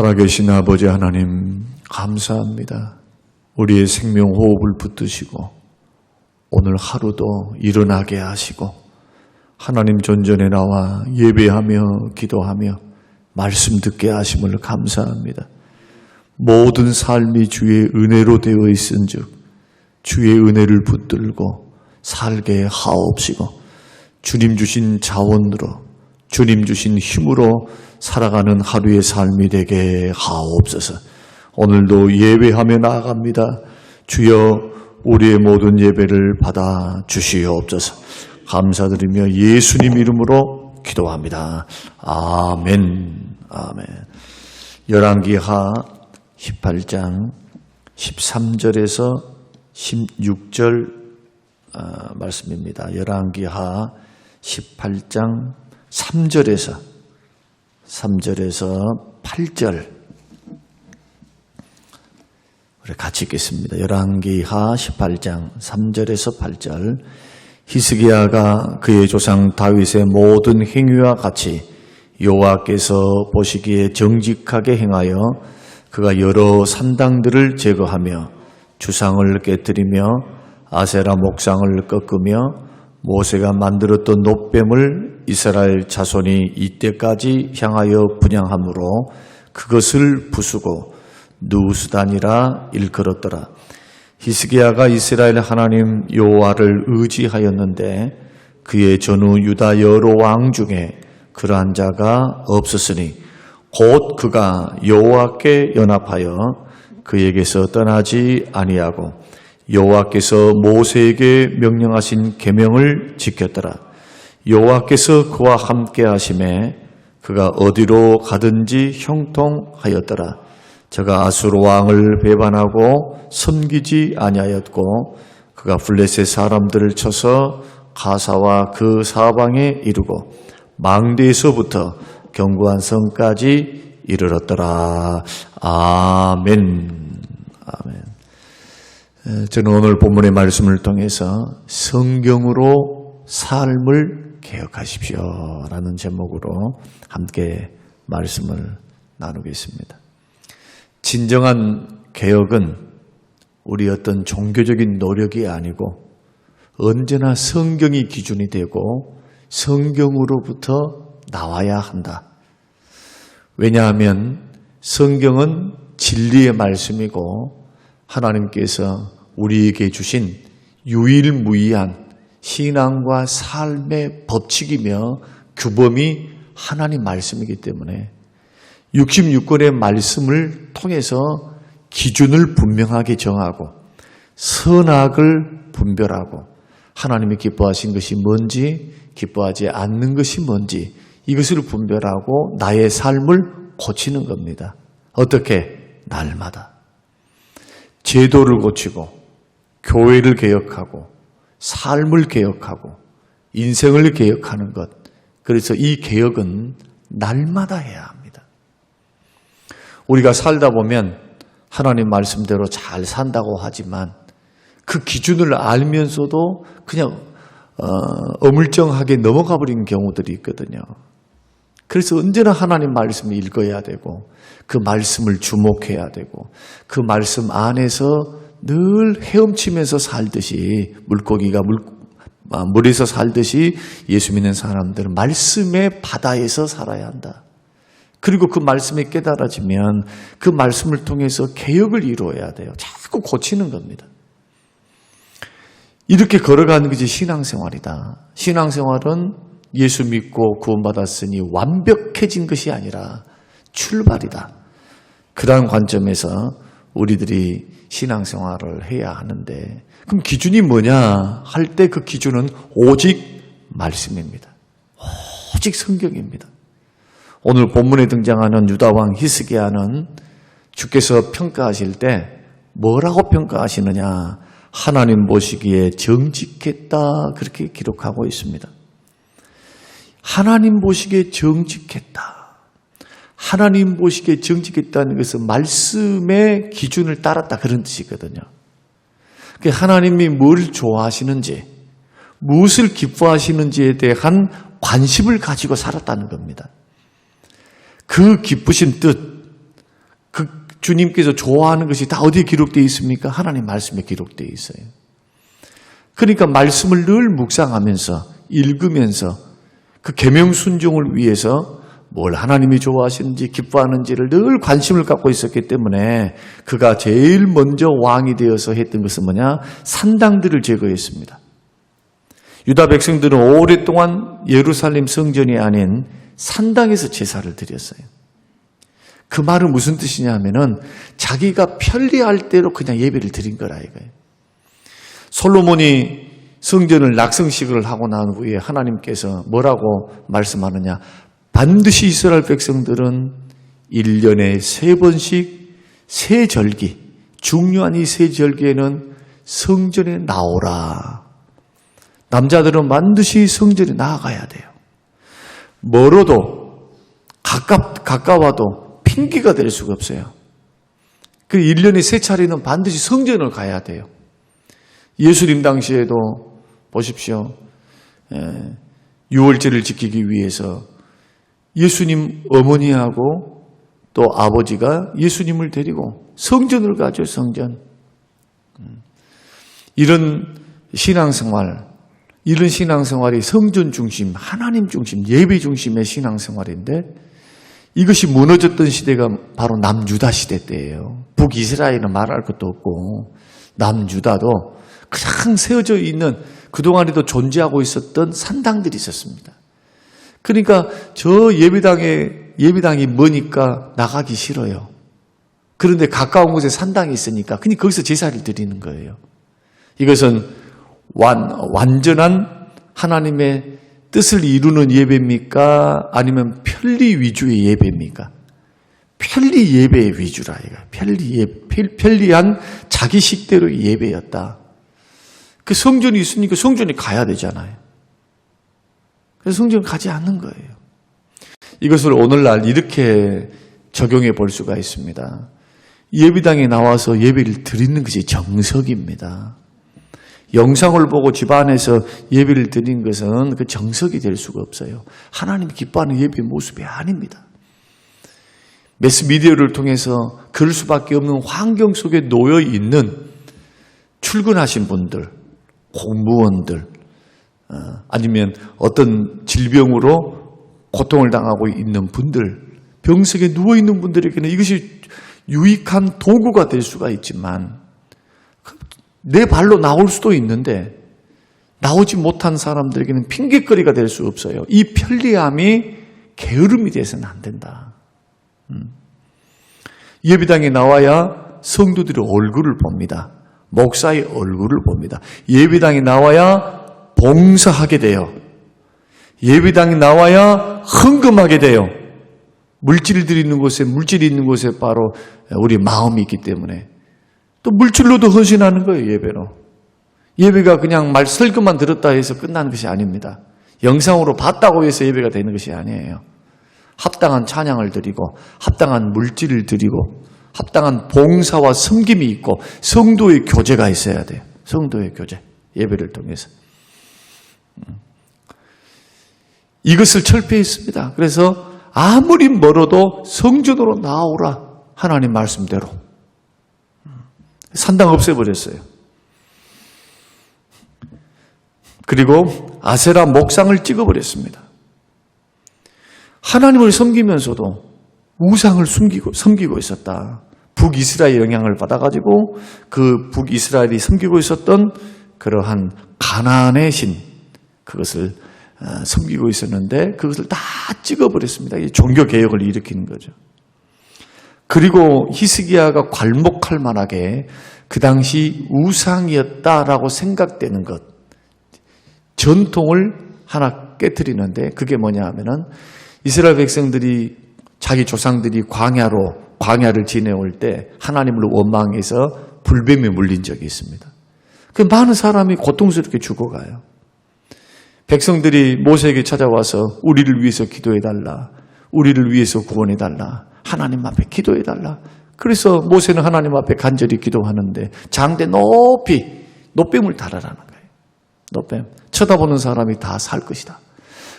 살아계신 아버지 하나님 감사합니다. 우리의 생명 호흡을 붙드시고 오늘 하루도 일어나게 하시고 하나님 존전에 나와 예배하며 기도하며 말씀 듣게 하심을 감사합니다. 모든 삶이 주의 은혜로 되어 있은즉 주의 은혜를 붙들고 살게 하옵시고 주님 주신 자원으로 주님 주신 힘으로 살아가는 하루의 삶이 되게 하옵소서. 오늘도 예배하며 나아갑니다. 주여 우리의 모든 예배를 받아 주시옵소서. 감사드리며 예수님 이름으로 기도합니다. 아멘. 아멘. 열왕기하 18장 13절에서 16절 말씀입니다. 열왕기하 18장 3절에서 8절 우리 같이 읽겠습니다. 열왕기하 18장 3절에서 8절. 히스기야가 그의 조상 다윗의 모든 행위와 같이 여호와께서 보시기에 정직하게 행하여 그가 여러 산당들을 제거하며 주상을 깨뜨리며 아세라 목상을 꺾으며 모세가 만들었던 놋뱀을 이스라엘 자손이 이때까지 향하여 분향함으로 그것을 부수고 누수단이라 일컬었더라. 히스기야가 이스라엘 하나님 여호와를 의지하였는데 그의 전후 유다 여러 왕 중에 그러한 자가 없었으니 곧 그가 여호와께 연합하여 그에게서 떠나지 아니하고 여호와께서 모세에게 명령하신 계명을 지켰더라. 여호와께서 그와 함께 하심에 그가 어디로 가든지 형통하였더라. 저가 아수르 왕을 배반하고 섬기지 아니하였고 그가 블레셋 사람들을 쳐서 가사와 그 사방에 이르고 망대에서부터 견고한 성까지 이르렀더라. 아멘. 아멘. 저는 오늘 본문의 말씀을 통해서 성경으로 삶을 개혁하십시오 라는 제목으로 함께 말씀을 나누겠습니다. 진정한 개혁은 우리 어떤 종교적인 노력이 아니고 언제나 성경이 기준이 되고 성경으로부터 나와야 한다. 왜냐하면 성경은 진리의 말씀이고 하나님께서 우리에게 주신 유일무이한 신앙과 삶의 법칙이며 규범이 하나님 말씀이기 때문에 66권의 말씀을 통해서 기준을 분명하게 정하고 선악을 분별하고 하나님이 기뻐하신 것이 뭔지 기뻐하지 않는 것이 뭔지 이것을 분별하고 나의 삶을 고치는 겁니다. 어떻게? 날마다. 제도를 고치고 교회를 개혁하고 삶을 개혁하고 인생을 개혁하는 것. 그래서 이 개혁은 날마다 해야 합니다. 우리가 살다 보면 하나님 말씀대로 잘 산다고 하지만 그 기준을 알면서도 그냥 어물쩡하게 넘어가 버리는 경우들이 있거든요. 그래서 언제나 하나님 말씀을 읽어야 되고 그 말씀을 주목해야 되고 그 말씀 안에서 늘 헤엄치면서 살듯이 물고기가 물에서 살듯이 예수 믿는 사람들은 말씀의 바다에서 살아야 한다. 그리고 그 말씀이 깨달아지면 그 말씀을 통해서 개혁을 이루어야 돼요. 자꾸 고치는 겁니다. 이렇게 걸어가는 것이 신앙생활이다. 신앙생활은 예수 믿고 구원받았으니 완벽해진 것이 아니라 출발이다. 그러한 관점에서 우리들이 신앙생활을 해야 하는데 그럼 기준이 뭐냐 할 때 그 기준은 오직 말씀입니다. 오직 성경입니다. 오늘 본문에 등장하는 유다왕 히스기야는 주께서 평가하실 때 뭐라고 평가하시느냐? 하나님 보시기에 정직했다 그렇게 기록하고 있습니다. 하나님 보시기에 정직했다. 하나님 보시기에 정직했다는 것은 말씀의 기준을 따랐다 그런 뜻이거든요. 하나님이 뭘 좋아하시는지 무엇을 기뻐하시는지에 대한 관심을 가지고 살았다는 겁니다. 그 기쁘신 뜻, 주님께서 좋아하는 것이 다 어디에 기록되어 있습니까? 하나님 말씀에 기록되어 있어요. 그러니까 말씀을 늘 묵상하면서 읽으면서 그 계명 순종을 위해서 뭘 하나님이 좋아하시는지 기뻐하는지를 늘 관심을 갖고 있었기 때문에 그가 제일 먼저 왕이 되어서 했던 것은 뭐냐? 산당들을 제거했습니다. 유다 백성들은 오랫동안 예루살렘 성전이 아닌 산당에서 제사를 드렸어요. 그 말은 무슨 뜻이냐 하면은 자기가 편리할 대로 그냥 예배를 드린 거라 이거예요. 솔로몬이 성전을 낙성식을 하고 난 후에 하나님께서 뭐라고 말씀하느냐? 반드시 이스라엘 백성들은 1년에 3번씩 세 절기, 중요한 이 세 절기에는 성전에 나오라. 남자들은 반드시 성전에 나아가야 돼요. 멀어도 가까워도 핑계가 될 수가 없어요. 그 1년에 3차례는 반드시 성전을 가야 돼요. 예수님 당시에도 보십시오. 6월절을 지키기 위해서 예수님 어머니하고 또 아버지가 예수님을 데리고 성전을 가죠. 성전. 이런 신앙생활이 성전 중심, 하나님 중심, 예배 중심의 신앙생활인데 이것이 무너졌던 시대가 바로 남유다 시대 때예요. 북이스라엘은 말할 것도 없고 남유다도 그냥 세워져 있는 그동안에도 존재하고 있었던 산당들이 있었습니다. 그러니까 저 예배당이 머니까 나가기 싫어요. 그런데 가까운 곳에 산당이 있으니까 그냥 거기서 제사를 드리는 거예요. 이것은 완전한 하나님의 뜻을 이루는 예배입니까? 아니면 편리 위주의 예배입니까? 편리 예배의 위주라 이거. 편리한 자기식대로의 예배였다. 그 성전이 있으니까 성전에 가야 되잖아요. 그래서 성전 가지 않는 거예요. 이것을 오늘날 이렇게 적용해 볼 수가 있습니다. 예배당에 나와서 예배를 드리는 것이 정석입니다. 영상을 보고 집안에서 예배를 드리는 것은 그 정석이 될 수가 없어요. 하나님 기뻐하는 예배 모습이 아닙니다. 매스미디어를 통해서 그럴 수밖에 없는 환경 속에 놓여 있는 출근하신 분들, 공무원들, 아니면 어떤 질병으로 고통을 당하고 있는 분들, 병석에 누워있는 분들에게는 이것이 유익한 도구가 될 수가 있지만 내 발로 나올 수도 있는데 나오지 못한 사람들에게는 핑계거리가 될 수 없어요. 이 편리함이 게으름이 돼서는 안 된다. 예배당에 나와야 성도들의 얼굴을 봅니다. 목사의 얼굴을 봅니다. 예배당에 나와야 봉사하게 돼요. 예배당에 나와야 헌금하게 돼요. 물질이 있는 곳에 바로 우리 마음이 있기 때문에 또 물질로도 헌신하는 거예요. 예배로. 예배가 그냥 설교만 들었다 해서 끝나는 것이 아닙니다. 영상으로 봤다고 해서 예배가 되는 것이 아니에요. 합당한 찬양을 드리고 합당한 물질을 드리고 합당한 봉사와 섬김이 있고 성도의 교제가 있어야 돼요. 성도의 교제. 예배를 통해서. 이것을 철폐했습니다. 그래서 아무리 멀어도 성전으로 나오라. 하나님 말씀대로. 산당 없애버렸어요. 그리고 아세라 목상을 찍어버렸습니다. 하나님을 섬기면서도 우상을 섬기고 있었다. 북이스라엘 영향을 받아가지고 그 북이스라엘이 섬기고 있었던 그러한 가나안의 신, 그것을 섬기고 있었는데 그것을 다 찍어버렸습니다. 종교개혁을 일으키는 거죠. 그리고 히스기야가 괄목할 만하게 그 당시 우상이었다라고 생각되는 것, 전통을 하나 깨트리는데 그게 뭐냐 하면은 이스라엘 백성들이 자기 조상들이 광야를 지내올 때 하나님을 원망해서 불뱀에 물린 적이 있습니다. 그 많은 사람이 고통스럽게 죽어가요. 백성들이 모세에게 찾아와서 우리를 위해서 기도해달라. 우리를 위해서 구원해달라. 하나님 앞에 기도해달라. 그래서 모세는 하나님 앞에 간절히 기도하는데 장대 높이 노뱀을 달아라는 거예요. 노뱀. 쳐다보는 사람이 다 살 것이다.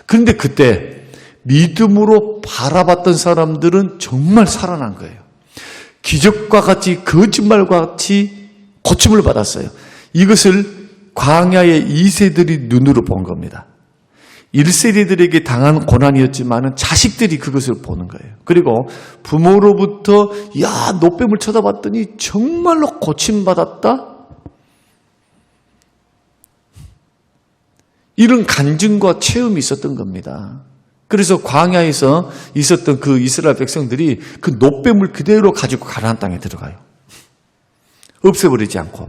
그런데 그때 믿음으로 바라봤던 사람들은 정말 살아난 거예요. 기적과 같이 거짓말과 같이 고침을 받았어요. 이것을 광야의 2세들이 눈으로 본 겁니다. 1세대들에게 당한 고난이었지만 자식들이 그것을 보는 거예요. 그리고 부모로부터 야, 노뱀을 쳐다봤더니 정말로 고침받았다? 이런 간증과 체험이 있었던 겁니다. 그래서 광야에서 있었던 그 이스라엘 백성들이 그 노뱀을 그대로 가지고 가나안 땅에 들어가요. 없애버리지 않고.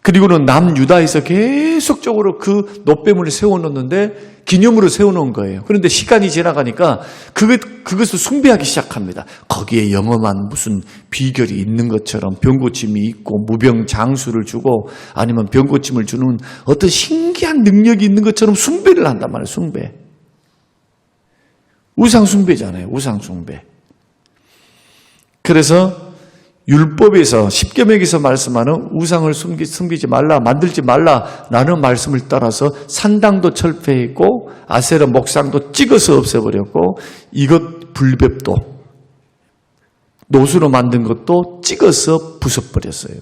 그리고는 남유다에서 계속적으로 그 노뱀을 세워놓는데 기념으로 세워놓은 거예요. 그런데 시간이 지나가니까 그것을 숭배하기 시작합니다. 거기에 영험한 무슨 비결이 있는 것처럼 병고침이 있고 무병장수를 주고 아니면 병고침을 주는 어떤 신기한 능력이 있는 것처럼 숭배를 한단 말이에요. 숭배. 우상숭배잖아요. 우상숭배. 그래서 율법에서 10계명에서 말씀하는 우상을 숨기지 말라, 만들지 말라라는 말씀을 따라서 산당도 철폐했고 아세라 목상도 찍어서 없애버렸고 이것 불법도 노수로 만든 것도 찍어서 부숴버렸어요.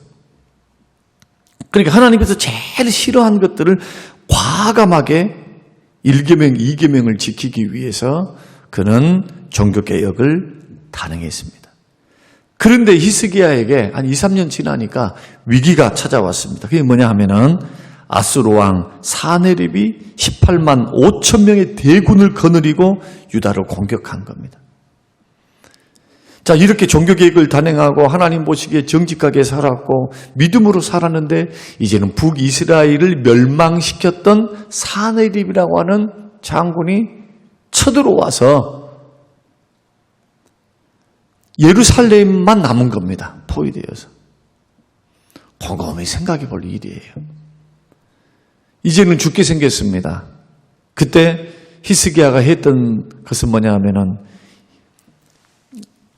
그러니까 하나님께서 제일 싫어하는 것들을 과감하게 1계명, 2계명을 지키기 위해서 그는 종교개혁을 단행했습니다. 그런데 히스기야에게 한 2, 3년 지나니까 위기가 찾아왔습니다. 그게 뭐냐 하면은 아수르 왕 사네립이 18만 5천 명의 대군을 거느리고 유다를 공격한 겁니다. 자, 이렇게 종교개혁을 단행하고 하나님 보시기에 정직하게 살았고 믿음으로 살았는데 이제는 북이스라엘을 멸망시켰던 사네립이라고 하는 장군이 쳐들어와서 예루살렘만 남은 겁니다. 포위되어서. 곰곰이 생각해 볼 일이에요. 이제는 죽게 생겼습니다. 그때 히스기야가 했던 것은 뭐냐 하면은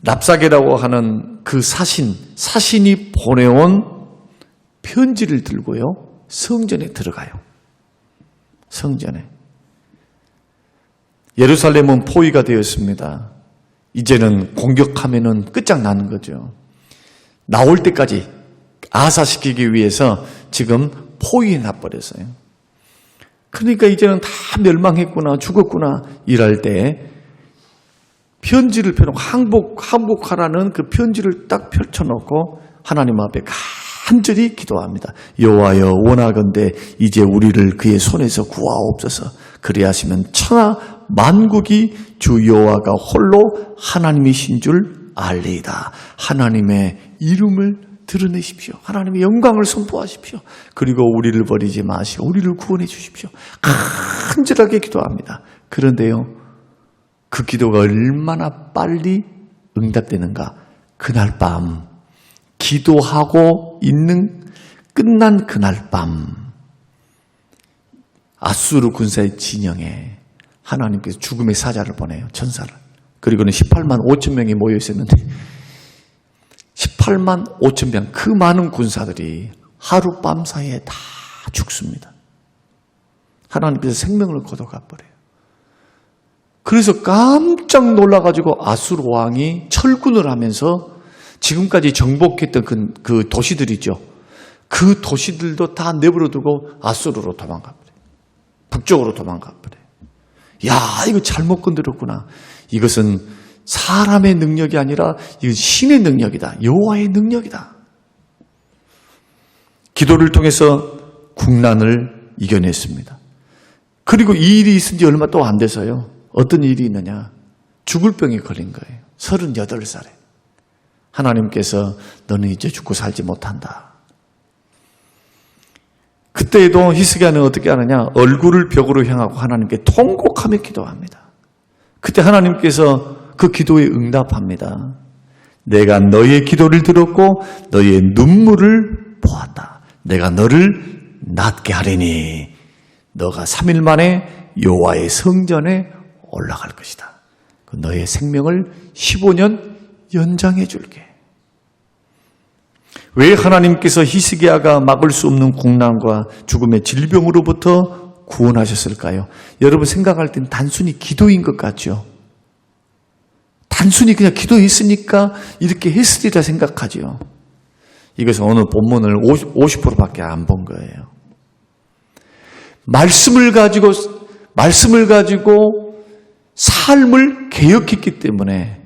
랍사게라고 하는 그 사신이 보내온 편지를 들고요. 성전에 들어가요. 성전에. 예루살렘은 포위가 되었습니다. 이제는 공격하면은 끝장나는 거죠. 나올 때까지 아사시키기 위해서 지금 포위해 놔버렸어요. 그러니까 이제는 다 멸망했구나, 죽었구나, 이럴 때 편지를 펴놓고 항복하라는 그 편지를 딱 펼쳐놓고 하나님 앞에 간절히 기도합니다. 여호와여 원하건대 이제 우리를 그의 손에서 구하옵소서. 그리하시면 천하 만국이 주 여호와가 홀로 하나님이신 줄 알리이다. 하나님의 이름을 드러내십시오. 하나님의 영광을 선포하십시오. 그리고 우리를 버리지 마시고 우리를 구원해 주십시오. 간절하게 기도합니다. 그런데요, 그 기도가 얼마나 빨리 응답되는가. 그날 밤 기도하고 끝난 그날 밤 아수르 군사의 진영에 하나님께서 죽음의 사자를 보내요. 천사를. 그리고는 18만 5천 명이 모여 있었는데 18만 5천 명, 그 많은 군사들이 하룻밤 사이에 다 죽습니다. 하나님께서 생명을 거둬가 버려요. 그래서 깜짝 놀라가지고 아수르 왕이 철군을 하면서 지금까지 정복했던 그 도시들이죠. 그 도시들도 다 내버려두고 아수르로 도망가 버려요. 북쪽으로 도망가 버려요. 야, 이거 잘못 건드렸구나. 이것은 사람의 능력이 아니라 이건 신의 능력이다. 여호와의 능력이다. 기도를 통해서 국난을 이겨냈습니다. 그리고 이 일이 있은 지 얼마 또 안 돼서요. 어떤 일이 있느냐. 죽을 병에 걸린 거예요. 38살에. 하나님께서 너는 이제 죽고 살지 못한다. 그때에도 히스기야는 어떻게 하느냐. 얼굴을 벽으로 향하고 하나님께 통곡하며 기도합니다. 그때 하나님께서 그 기도에 응답합니다. 내가 너의 기도를 들었고 너의 눈물을 보았다. 내가 너를 낫게 하리니 너가 3일 만에 여호와의 성전에 올라갈 것이다. 너의 생명을 15년 연장해 줄게. 왜 하나님께서 히스기야가 막을 수 없는 국난과 죽음의 질병으로부터 구원하셨을까요? 여러분 생각할 땐 단순히 기도인 것 같죠? 단순히 그냥 기도했으니까 이렇게 했으리라 생각하죠. 이것은 오늘 본문을 50%밖에 안 본 거예요. 말씀을 가지고 삶을 개혁했기 때문에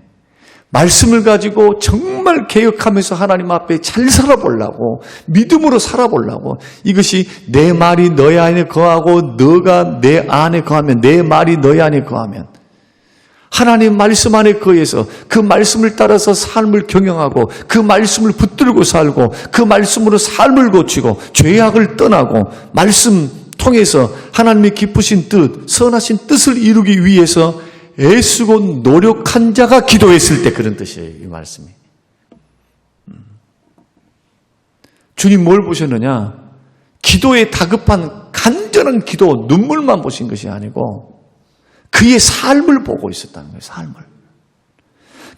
말씀을 가지고 정말 개혁하면서 하나님 앞에 잘 살아보려고, 믿음으로 살아보려고, 이것이 내 말이 너희 안에 거하고 너가 내 안에 거하면, 내 말이 너희 안에 거하면, 하나님 말씀 안에 거해서 그 말씀을 따라서 삶을 경영하고 그 말씀을 붙들고 살고 그 말씀으로 삶을 고치고 죄악을 떠나고 말씀 통해서 하나님의 기쁘신 뜻, 선하신 뜻을 이루기 위해서 애쓰고 노력한 자가 기도했을 때 그런 뜻이에요, 이 말씀이. 주님 뭘 보셨느냐? 기도에 다급한 간절한 기도, 눈물만 보신 것이 아니고 그의 삶을 보고 있었다는 거예요, 삶을.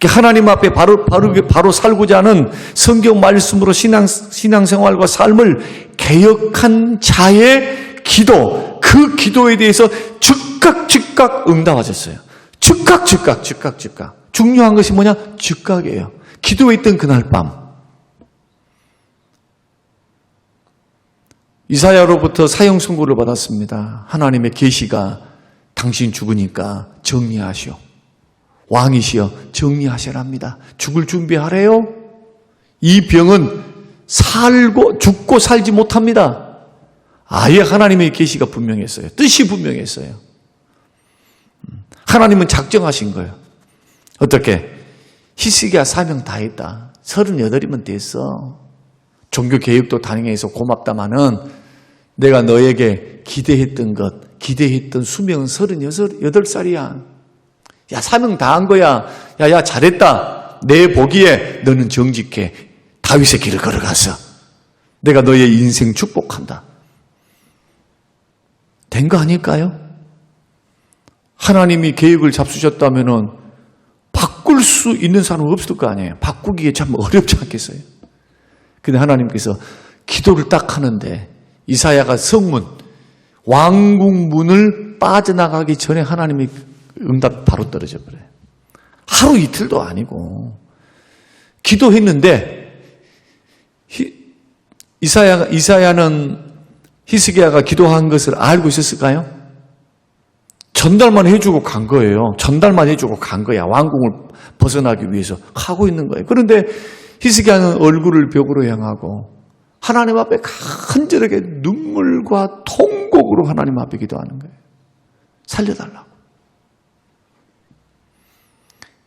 하나님 앞에 바로 살고자 하는 성경 말씀으로 신앙생활과 삶을 개혁한 자의 기도, 그 기도에 대해서 즉각 응답하셨어요. 즉각. 중요한 것이 뭐냐? 즉각이에요. 기도했던 그날 밤. 이사야로부터 사형 선고를 받았습니다. 하나님의 계시가 당신 죽으니까 정리하시오. 왕이시여 정리하시랍니다. 죽을 준비하래요. 이 병은 죽고 살지 못합니다. 아예 하나님의 계시가 분명했어요. 뜻이 분명했어요. 하나님은 작정하신 거예요. 어떻게? 히스기야 사명 다 했다. 38이면 됐어. 종교개혁도 단행해서 고맙다마는 내가 너에게 기대했던 수명은 38살이야. 야, 사명 다 한 거야. 야, 잘했다. 내 보기에 너는 정직해. 다윗의 길을 걸어가서 내가 너의 인생 축복한다. 된 거 아닐까요? 하나님이 계획을 잡수셨다면은 바꿀 수 있는 사람은 없을 거 아니에요. 바꾸기에 참 어렵지 않겠어요? 근데 하나님께서 기도를 딱 하는데 이사야가 성문, 왕궁문을 빠져나가기 전에 하나님의 응답이 바로 떨어져 버려요. 하루 이틀도 아니고 기도했는데 이사야는 히스기야가 기도한 것을 알고 있었을까요? 전달만 해주고 간 거예요. 전달만 해주고 간 거야. 왕궁을 벗어나기 위해서 하고 있는 거예요. 그런데 히스기야는 얼굴을 벽으로 향하고 하나님 앞에 간절하게 눈물과 통곡으로 하나님 앞에 기도하는 거예요. 살려달라고.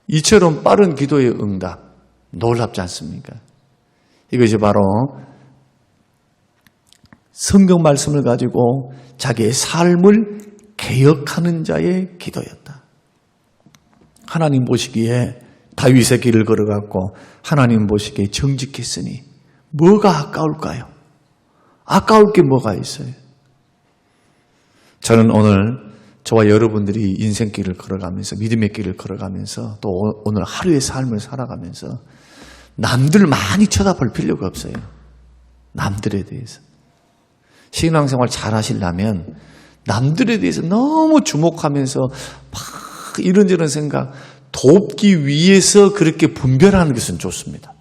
이처럼 빠른 기도의 응답, 놀랍지 않습니까? 이것이 바로 성경 말씀을 가지고 자기의 삶을 개혁하는 자의 기도였다. 하나님 보시기에 다윗의 길을 걸어갔고 하나님 보시기에 정직했으니 뭐가 아까울까요? 아까울 게 뭐가 있어요? 저는 오늘 저와 여러분들이 인생길을 걸어가면서 믿음의 길을 걸어가면서 또 오늘 하루의 삶을 살아가면서 남들 많이 쳐다볼 필요가 없어요. 남들에 대해서. 신앙생활 잘 하시려면 남들에 대해서 너무 주목하면서 막 이런저런 생각 돕기 위해서 그렇게 분별하는 것은 좋습니다.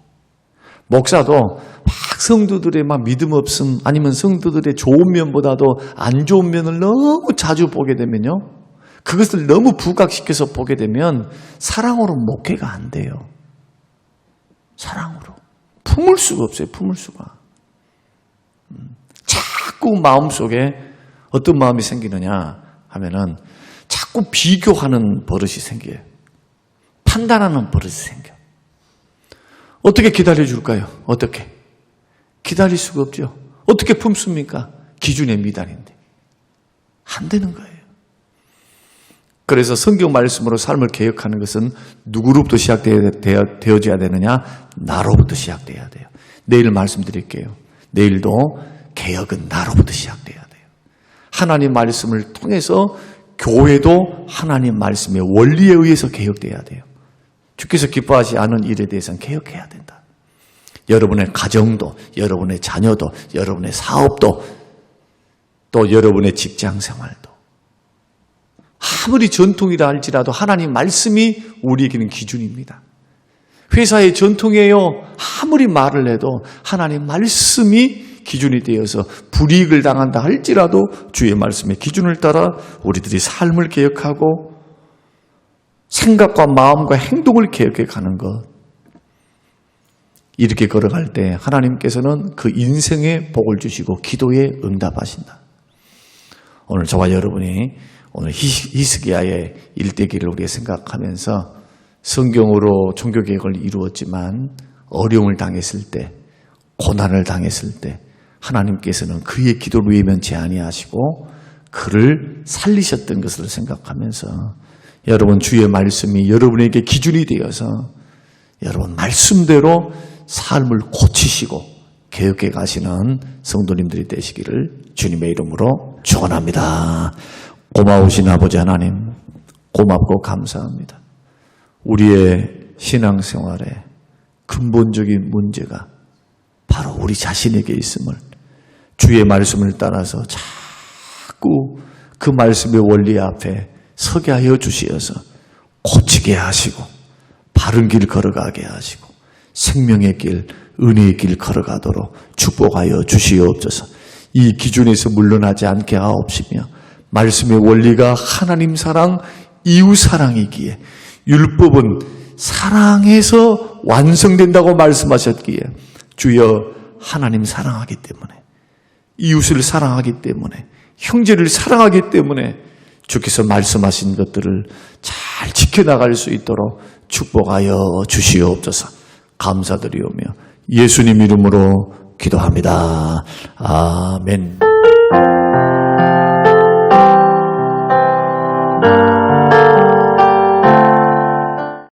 목사도 막 성도들의 막 믿음 없음 아니면 성도들의 좋은 면보다도 안 좋은 면을 너무 자주 보게 되면요. 그것을 너무 부각시켜서 보게 되면 사랑으로 목회가 안 돼요. 사랑으로. 품을 수가 없어요. 품을 수가. 자꾸 마음속에 어떤 마음이 생기느냐 하면은 자꾸 비교하는 버릇이 생겨요. 판단하는 버릇이 생겨. 어떻게 기다려줄까요? 어떻게? 기다릴 수가 없죠. 어떻게 품습니까? 기준에 미달인데. 안 되는 거예요. 그래서 성경 말씀으로 삶을 개혁하는 것은 누구로부터 시작되어져야 되느냐? 나로부터 시작돼야 돼요. 내일 말씀드릴게요. 내일도 개혁은 나로부터 시작돼야 돼요. 하나님 말씀을 통해서 교회도 하나님 말씀의 원리에 의해서 개혁돼야 돼요. 주께서 기뻐하지 않은 일에 대해서는 개혁해야 된다. 여러분의 가정도, 여러분의 자녀도, 여러분의 사업도, 또 여러분의 직장 생활도. 아무리 전통이라 할지라도 하나님 말씀이 우리에게는 기준입니다. 회사의 전통이에요. 아무리 말을 해도 하나님 말씀이 기준이 되어서 불이익을 당한다 할지라도 주의 말씀의 기준을 따라 우리들이 삶을 개혁하고 생각과 마음과 행동을 개혁해 가는 것. 이렇게 걸어갈 때 하나님께서는 그 인생에 복을 주시고 기도에 응답하신다. 오늘 저와 여러분이 오늘 히스기야의 일대기를 우리가 생각하면서 성경으로 종교개혁을 이루었지만 어려움을 당했을 때, 고난을 당했을 때 하나님께서는 그의 기도를 외면치 아니하시고 그를 살리셨던 것을 생각하면서 여러분 주의 말씀이 여러분에게 기준이 되어서 여러분 말씀대로 삶을 고치시고 개혁해 가시는 성도님들이 되시기를 주님의 이름으로 축원합니다. 고마우신 아버지 하나님, 고맙고 감사합니다. 우리의 신앙생활에 근본적인 문제가 바로 우리 자신에게 있음을 주의 말씀을 따라서 자꾸 그 말씀의 원리 앞에 서게 하여 주시어서 고치게 하시고 바른 길 걸어가게 하시고 생명의 길, 은혜의 길 걸어가도록 축복하여 주시옵소서. 이 기준에서 물러나지 않게 하옵시며 말씀의 원리가 하나님 사랑, 이웃 사랑이기에 율법은 사랑해서 완성된다고 말씀하셨기에 주여 하나님 사랑하기 때문에 이웃을 사랑하기 때문에 형제를 사랑하기 때문에 주께서 말씀하신 것들을 잘 지켜나갈 수 있도록 축복하여 주시옵소서. 감사드리오며 예수님 이름으로 기도합니다. 아멘.